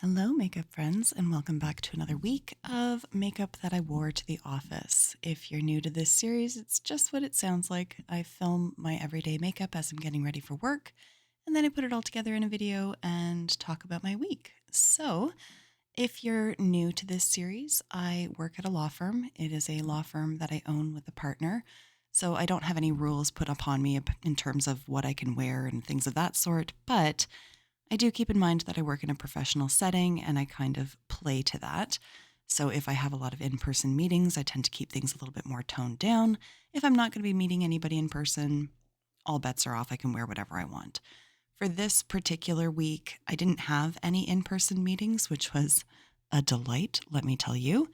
Hello, makeup friends, and welcome back to another week of makeup that I wore to the office. If you're new to this series, it's just what it sounds like. I film my everyday makeup as I'm getting ready for work, and then I put it all together in a video and talk about my week. So, if you're new to this series, I work at a law firm. It is a law firm that I own with a partner. So, I don't have any rules put upon me in terms of what I can wear and things of that sort, but I do keep in mind that I work in a professional setting and I kind of play to that. So if I have a lot of in-person meetings, I tend to keep things a little bit more toned down. If I'm not going to be meeting anybody in person, all bets are off. I can wear whatever I want. For this particular week, I didn't have any in-person meetings, which was a delight, let me tell you.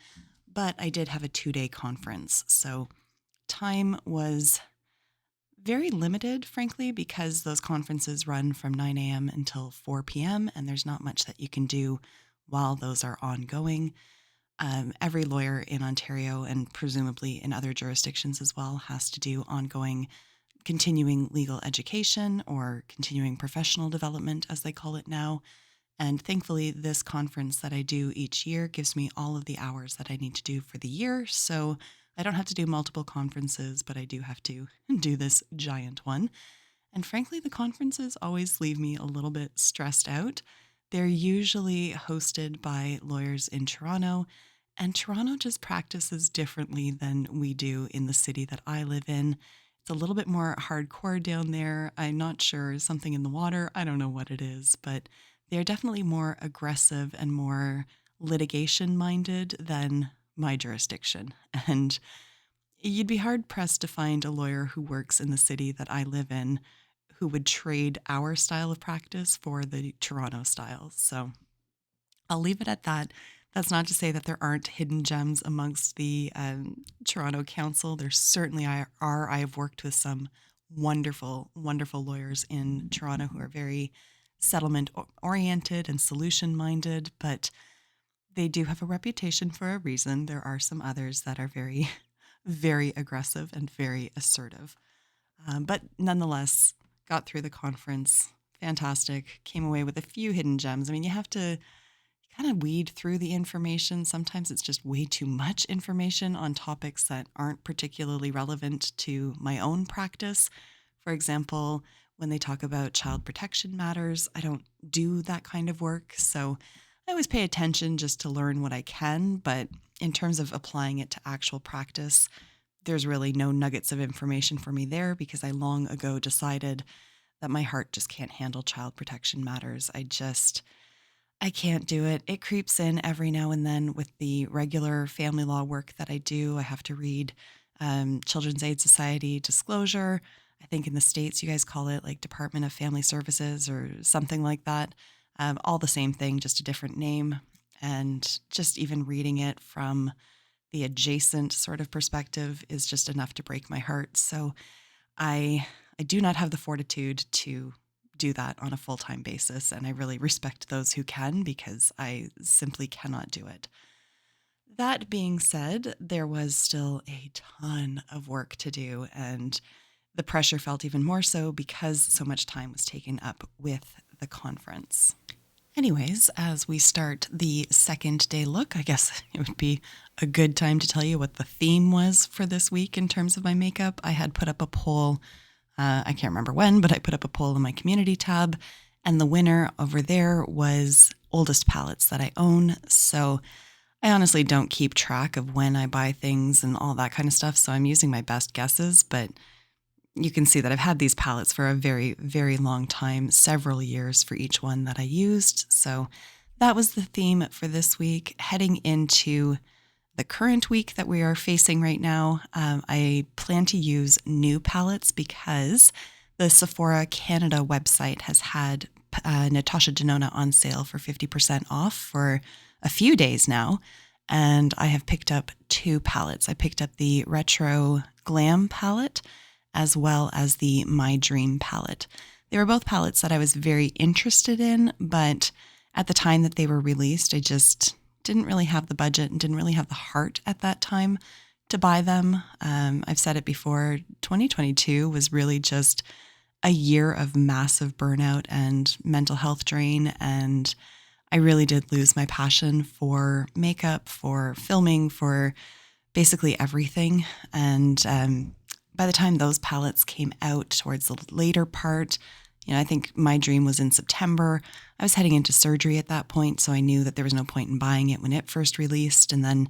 But I did have a 2-day conference. So time was very limited, frankly, because those conferences run from 9 a.m. until 4 p.m., and there's not much that you can do while those are ongoing. Every lawyer in Ontario and presumably in other jurisdictions as well has to do ongoing continuing legal education or continuing professional development, as they call it now. And thankfully, this conference that I do each year gives me all of the hours that I need to do for the year. So I don't have to do multiple conferences, but I do have to do this giant one. And frankly, the conferences always leave me a little bit stressed out. They're usually hosted by lawyers in Toronto, and Toronto just practices differently than we do in the city that I live in. It's a little bit more hardcore down there. I'm not sure, something in the water. I don't know what it is, but they're definitely more aggressive and more litigation minded than my jurisdiction. And you'd be hard pressed to find a lawyer who works in the city that I live in who would trade our style of practice for the Toronto style. So I'll leave it at that. That's not to say that there aren't hidden gems amongst the Toronto Council. There certainly are. I have worked with some wonderful, wonderful lawyers in Toronto who are very settlement oriented and solution minded, but they do have a reputation for a reason. There are some others that are very, very aggressive and very assertive. But nonetheless, got through the conference. Fantastic. Came away with a few hidden gems. I mean, you have to kind of weed through the information. Sometimes it's just way too much information on topics that aren't particularly relevant to my own practice. For example, when they talk about child protection matters, I don't do that kind of work. So I always pay attention just to learn what I can. But in terms of applying it to actual practice, there's really no nuggets of information for me there because I long ago decided that my heart just can't handle child protection matters. I can't do it. It creeps in every now and then with the regular family law work that I do. I have to read Children's Aid Society disclosure. I think in the States, you guys call it like Department of Family Services or something like that. All the same thing, just a different name. And just even reading it from the adjacent sort of perspective is just enough to break my heart. So I do not have the fortitude to do that on a full-time basis, and I really respect those who can because I simply cannot do it. That being said, there was still a ton of work to do, and the pressure felt even more so because so much time was taken up with the conference. Anyways, as we start the second day look, I guess it would be a good time to tell you what the theme was for this week in terms of my makeup. I had put up a poll. I can't remember when, but I put up a poll in my community tab, and the winner over there was oldest palettes that I own. So I honestly don't keep track of when I buy things and all that kind of stuff. So I'm using my best guesses, but you can see that I've had these palettes for a very, very long time, several years for each one that I used. So that was the theme for this week. Heading into the current week that we are facing right now, I plan to use new palettes because the Sephora Canada website has had Natasha Denona on sale for 50% off for a few days now. And I have picked up 2 palettes. I picked up the Retro Glam palette as well as the My Dream palette. They were both palettes that I was very interested in, but at the time that they were released, I just didn't really have the budget and didn't really have the heart at that time to buy them. I've said it before, 2022 was really just a year of massive burnout and mental health drain, and I really did lose my passion for makeup, for filming, for basically everything. And by the time those palettes came out towards the later part, I think my dream was in September. I was heading into surgery at that point, so I knew that there was no point in buying it when it first released. And then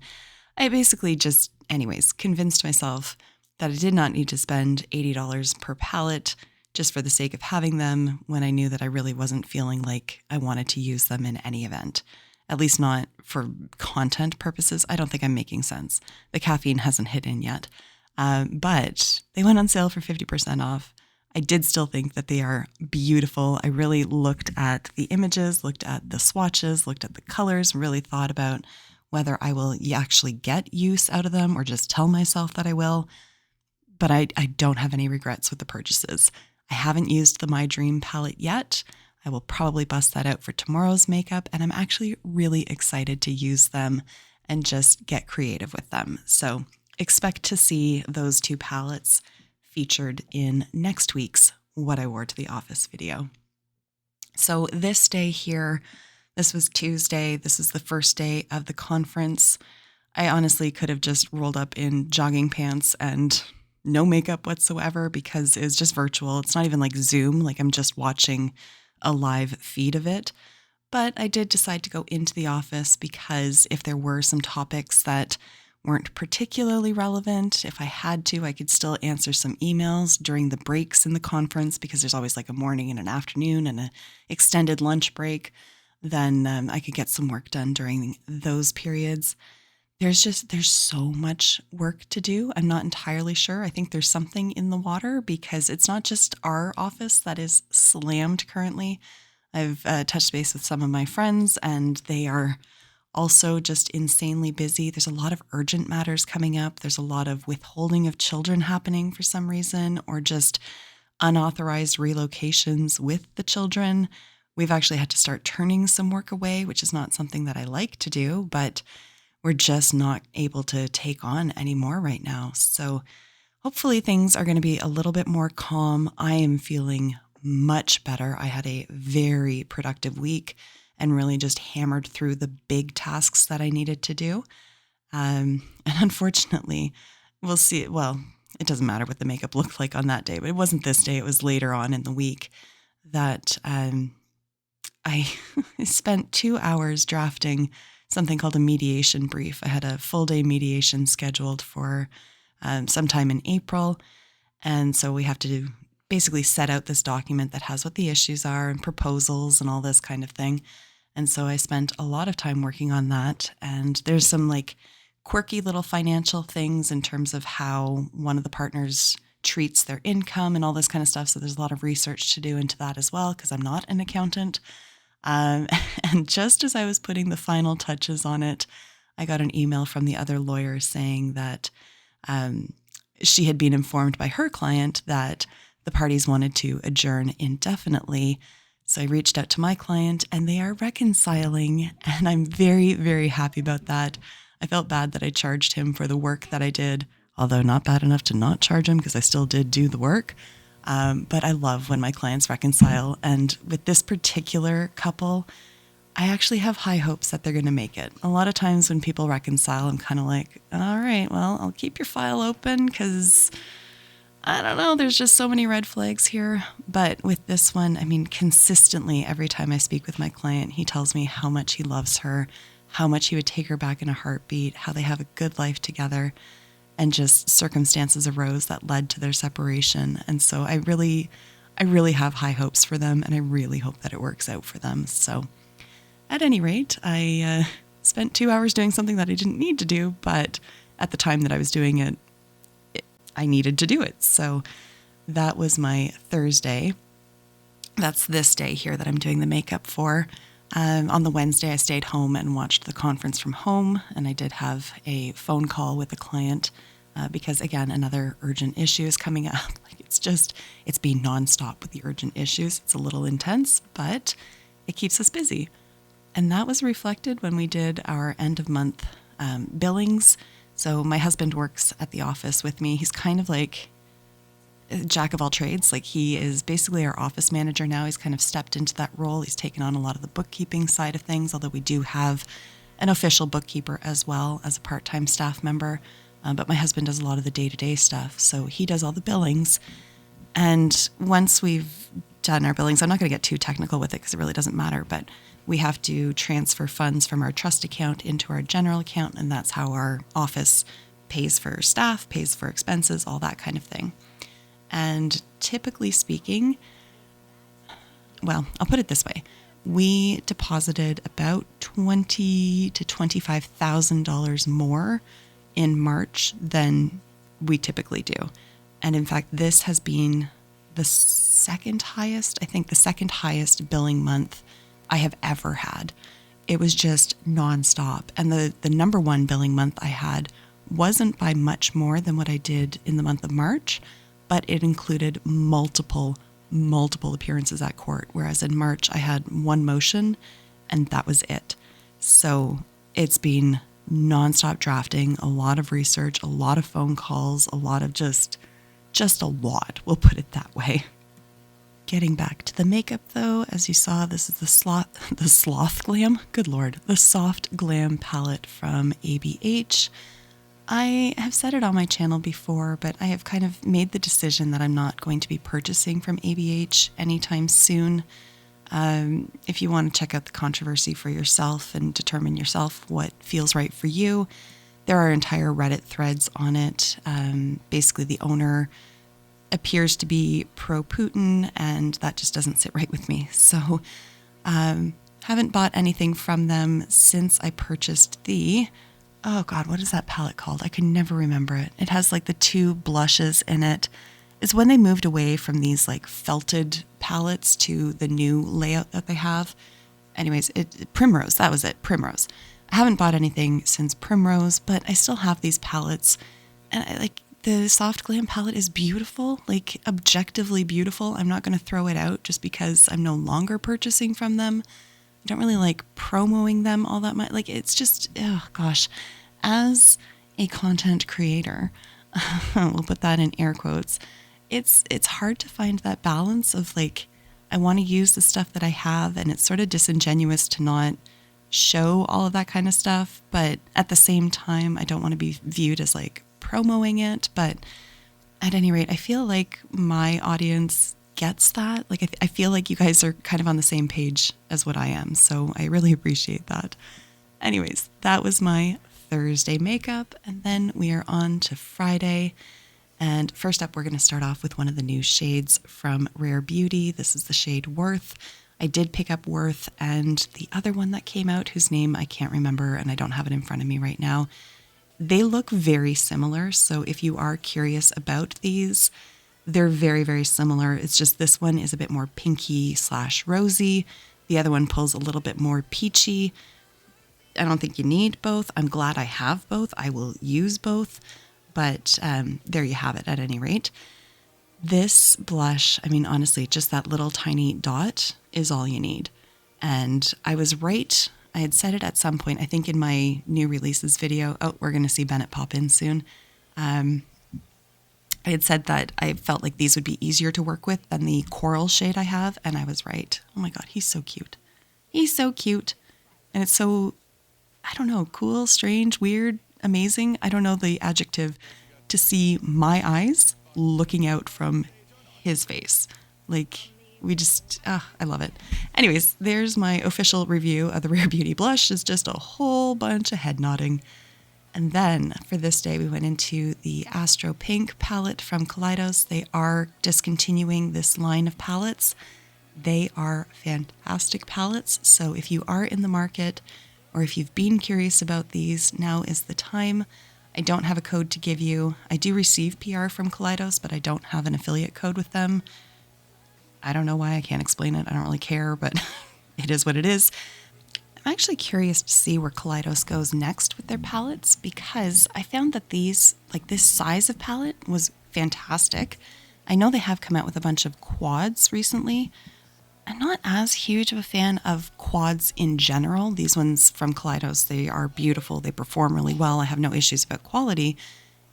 I basically just, anyways, convinced myself that I did not need to spend $80 per palette just for the sake of having them when I knew that I really wasn't feeling like I wanted to use them in any event. At least not for content purposes. I don't think I'm making sense. The caffeine hasn't hit in yet. But they went on sale for 50% off. I did still think that they are beautiful. I really looked at the images, looked at the swatches, looked at the colors, really thought about whether I will actually get use out of them or just tell myself that I will. But I don't have any regrets with the purchases. I haven't used the My Dream palette yet. I will probably bust that out for tomorrow's makeup, and I'm actually really excited to use them and just get creative with them. So expect to see those two palettes featured in next week's What I Wore to the Office video. So this day here, this was Tuesday. This is the first day of the conference. I honestly could have just rolled up in jogging pants and no makeup whatsoever because it was just virtual. It's not even like Zoom, like I'm just watching a live feed of it. But I did decide to go into the office because if there were some topics that weren't particularly relevant, if I had to, I could still answer some emails during the breaks in the conference because there's always like a morning and an afternoon and an extended lunch break. Then I could get some work done during those periods. There's so much work to do. I'm not entirely sure. I think there's something in the water because it's not just our office that is slammed currently. I've touched base with some of my friends and they are also just insanely busy. There's a lot of urgent matters coming up. There's a lot of withholding of children happening for some reason or just unauthorized relocations with the children. We've actually had to start turning some work away, which is not something that I like to do, but we're just not able to take on anymore right now. So hopefully things are going to be a little bit more calm. I am feeling much better. I had a very productive week and really just hammered through the big tasks that I needed to do. And unfortunately, we'll see. Well, it doesn't matter what the makeup looked like on that day, but it wasn't this day. It was later on in the week that I spent 2 hours drafting something called a mediation brief. I had a full day mediation scheduled for sometime in April. And so we have to basically set out this document that has what the issues are and proposals and all this kind of thing. And so I spent a lot of time working on that. And there's some like quirky little financial things in terms of how one of the partners treats their income and all this kind of stuff. So there's a lot of research to do into that as well because I'm not an accountant. And just as I was putting the final touches on it, I got an email from the other lawyer saying that she had been informed by her client that the parties wanted to adjourn indefinitely. So I reached out to my client and they are reconciling. And I'm very, very happy about that. I felt bad that I charged him for the work that I did, although not bad enough to not charge him because I still did do the work. But I love when my clients reconcile. And with this particular couple, I actually have high hopes that they're going to make it. A lot of times when people reconcile, I'm kind of like, all right, well, I'll keep your file open because I don't know, there's just so many red flags here. But with this one, I mean, consistently, every time I speak with my client, he tells me how much he loves her, how much he would take her back in a heartbeat, how they have a good life together. And just circumstances arose that led to their separation. And so I really have high hopes for them, and I really hope that it works out for them. So at any rate, I spent 2 hours doing something that I didn't need to do, but at the time that I was doing it, I needed to do it. So that was my Thursday. That's this day here that I'm doing the makeup for. On the Wednesday, I stayed home and watched the conference from home, and I did have a phone call with a client because, again, another urgent issue is coming up. Like it's been nonstop with the urgent issues. It's a little intense, but it keeps us busy. And that was reflected when we did our end of month billings. So my husband works at the office with me. He's kind of like, jack of all trades. Like, he is basically our office manager now. He's kind of stepped into that role. He's taken on a lot of the bookkeeping side of things, although we do have an official bookkeeper as well as a part-time staff member. But my husband does a lot of the day-to-day stuff, so he does all the billings. And once we've done our billings, I'm not going to get too technical with it because it really doesn't matter, but we have to transfer funds from our trust account into our general account, and that's how our office pays for staff, pays for expenses, all that kind of thing. And typically speaking, well, I'll put it this way. We deposited about $20,000 to $25,000 more in March than we typically do. And in fact, this has been the second highest billing month I have ever had. It was just nonstop. And the number one billing month I had wasn't by much more than what I did in the month of March, but it included multiple appearances at court. Whereas in March, I had one motion and that was it. So it's been nonstop drafting, a lot of research, a lot of phone calls, a lot of just a lot, we'll put it that way. Getting back to the makeup though, as you saw, this is the Sloth Glam, good Lord, the Soft Glam palette from ABH. I have said it on my channel before, but I have kind of made the decision that I'm not going to be purchasing from ABH anytime soon. If you want to check out the controversy for yourself and determine yourself what feels right for you, there are entire Reddit threads on it. Basically, the owner appears to be pro-Putin, and that just doesn't sit right with me. So haven't bought anything from them since I purchased oh God, what is that palette called? I can never remember it. It has like the two blushes in it. It's when they moved away from these like felted palettes to the new layout that they have. Anyways, Primrose, that was it, Primrose. I haven't bought anything since Primrose, but I still have these palettes. And the Soft Glam palette is beautiful, like objectively beautiful. I'm not going to throw it out just because I'm no longer purchasing from them. I don't really like promoting them all that much. Like, it's just, oh gosh, as a content creator, we'll put that in air quotes, it's hard to find that balance of like, I want to use the stuff that I have, and it's sort of disingenuous to not show all of that kind of stuff. But at the same time, I don't want to be viewed as like promoting it. But at any rate, I feel like my audience gets that. Like, I feel like you guys are kind of on the same page as what I am. So I really appreciate that. Anyways, that was my Thursday makeup. And then we are on to Friday. And first up, we're going to start off with one of the new shades from Rare Beauty. This is the shade Worth. I did pick up Worth and the other one that came out, whose name I can't remember, and I don't have it in front of me right now. They look very similar. So if you are curious about these, they're very, very similar. It's just this one is a bit more pinky / rosy. The other one pulls a little bit more peachy. I don't think you need both. I'm glad I have both. I will use both. But there you have it at any rate. This blush, I mean, honestly, just that little tiny dot is all you need. And I was right. I had said it at some point, I think in my new releases video. Oh, we're going to see Bennett pop in soon. I had said that I felt like these would be easier to work with than the coral shade I have, and I was right. Oh my God, he's so cute. He's so cute. And it's so, I don't know, cool, strange, weird, amazing. I don't know the adjective to see my eyes looking out from his face. Like, we just, I love it. Anyways, there's my official review of the Rare Beauty blush. It's just a whole bunch of head nodding. And then for this day, we went into the Astro Pink palette from Kaleidos. They are discontinuing this line of palettes. They are fantastic palettes. So if you are in the market, or if you've been curious about these, now is the time. I don't have a code to give you. I do receive PR from Kaleidos, but I don't have an affiliate code with them. I don't know why. I can't explain it. I don't really care, but it is what it is. I'm actually curious to see where Kaleidos goes next with their palettes, because I found that these, like this size of palette, was fantastic. I know they have come out with a bunch of quads recently. I'm not as huge of a fan of quads in general. These ones from Kaleidos, they are beautiful. They perform really well. I have no issues about quality.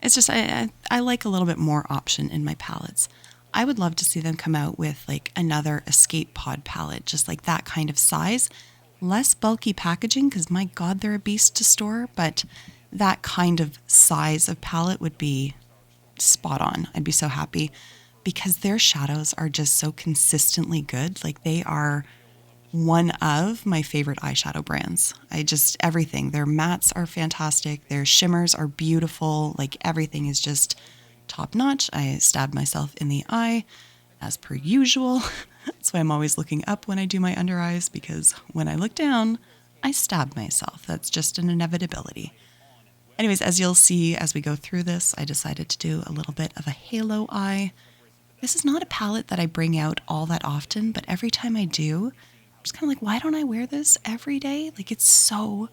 It's just, I like a little bit more option in my palettes. I would love to see them come out with like another Escape Pod palette, just like that kind of size. Less bulky packaging, because my God, they're a beast to store, but that kind of size of palette would be spot on. I'd be so happy because their shadows are just so consistently good. Like they are one of my favorite eyeshadow brands. Everything. Their mattes are fantastic. Their shimmers are beautiful. Like everything is just top notch. I stabbed myself in the eye as per usual. That's why I'm always looking up when I do my under eyes, because when I look down, I stab myself. That's just an inevitability. Anyways, as you'll see as we go through this, I decided to do a little bit of a halo eye. This is not a palette that I bring out all that often, but every time I do, I'm just kind of like, why don't I wear this every day? Like, it's so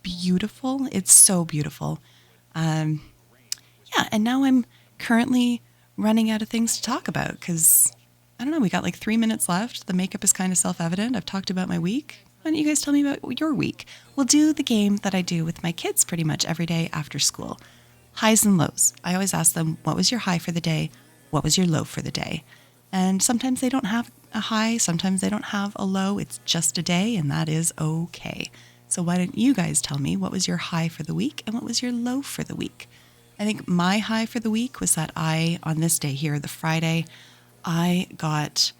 beautiful. It's so beautiful. Yeah, and now I'm currently running out of things to talk about because, I don't know, we got like 3 minutes left. The makeup is kind of self-evident. I've talked about my week. Why don't you guys tell me about your week? We'll do the game that I do with my kids pretty much every day after school. Highs and lows. I always ask them, what was your high for the day? What was your low for the day? And sometimes they don't have a high. Sometimes they don't have a low. It's just a day, and that is okay. So why don't you guys tell me what was your high for the week and what was your low for the week? I think my high for the week was that on this day here, the Friday, I got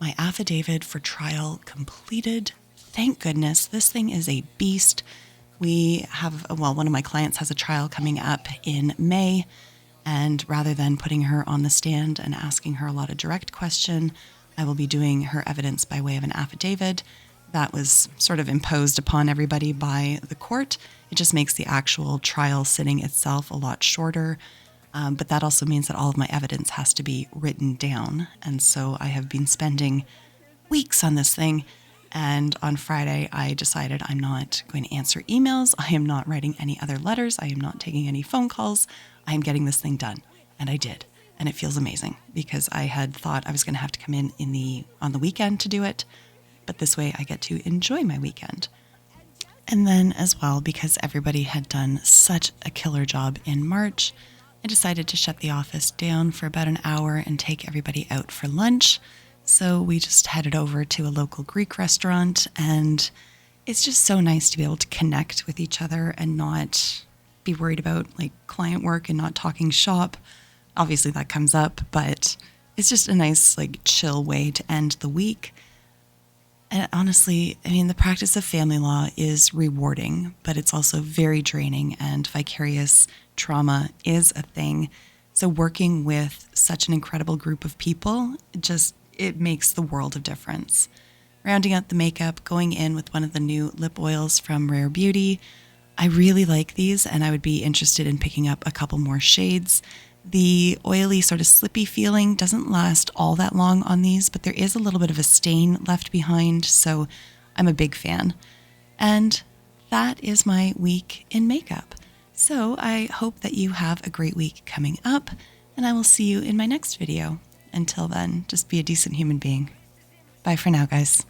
my affidavit for trial completed. Thank goodness. This thing is a beast. One of my clients has a trial coming up in May, and rather than putting her on the stand and asking her a lot of direct question, I will be doing her evidence by way of an affidavit. That was sort of imposed upon everybody by the court. It just makes the actual trial sitting itself a lot shorter. But that also means that all of my evidence has to be written down. And so I have been spending weeks on this thing. And on Friday, I decided I'm not going to answer emails. I am not writing any other letters. I am not taking any phone calls. I am getting this thing done. And I did. And it feels amazing because I had thought I was going to have to come in on the weekend to do it. But this way I get to enjoy my weekend. And then as well, because everybody had done such a killer job in March, I decided to shut the office down for about an hour and take everybody out for lunch. So we just headed over to a local Greek restaurant, and it's just so nice to be able to connect with each other and not be worried about like client work and not talking shop. Obviously that comes up, but it's just a nice like chill way to end the week. And honestly, I mean, the practice of family law is rewarding, but it's also very draining, and vicarious trauma is a thing. So working with such an incredible group of people, it makes the world of difference. Rounding out the makeup, going in with one of the new lip oils from Rare Beauty. I really like these, and I would be interested in picking up a couple more shades. The oily sort of slippy feeling doesn't last all that long on these, but there is a little bit of a stain left behind, so I'm a big fan. And that is my week in makeup. So I hope that you have a great week coming up, and I will see you in my next video. Until then, just be a decent human being. Bye for now, guys.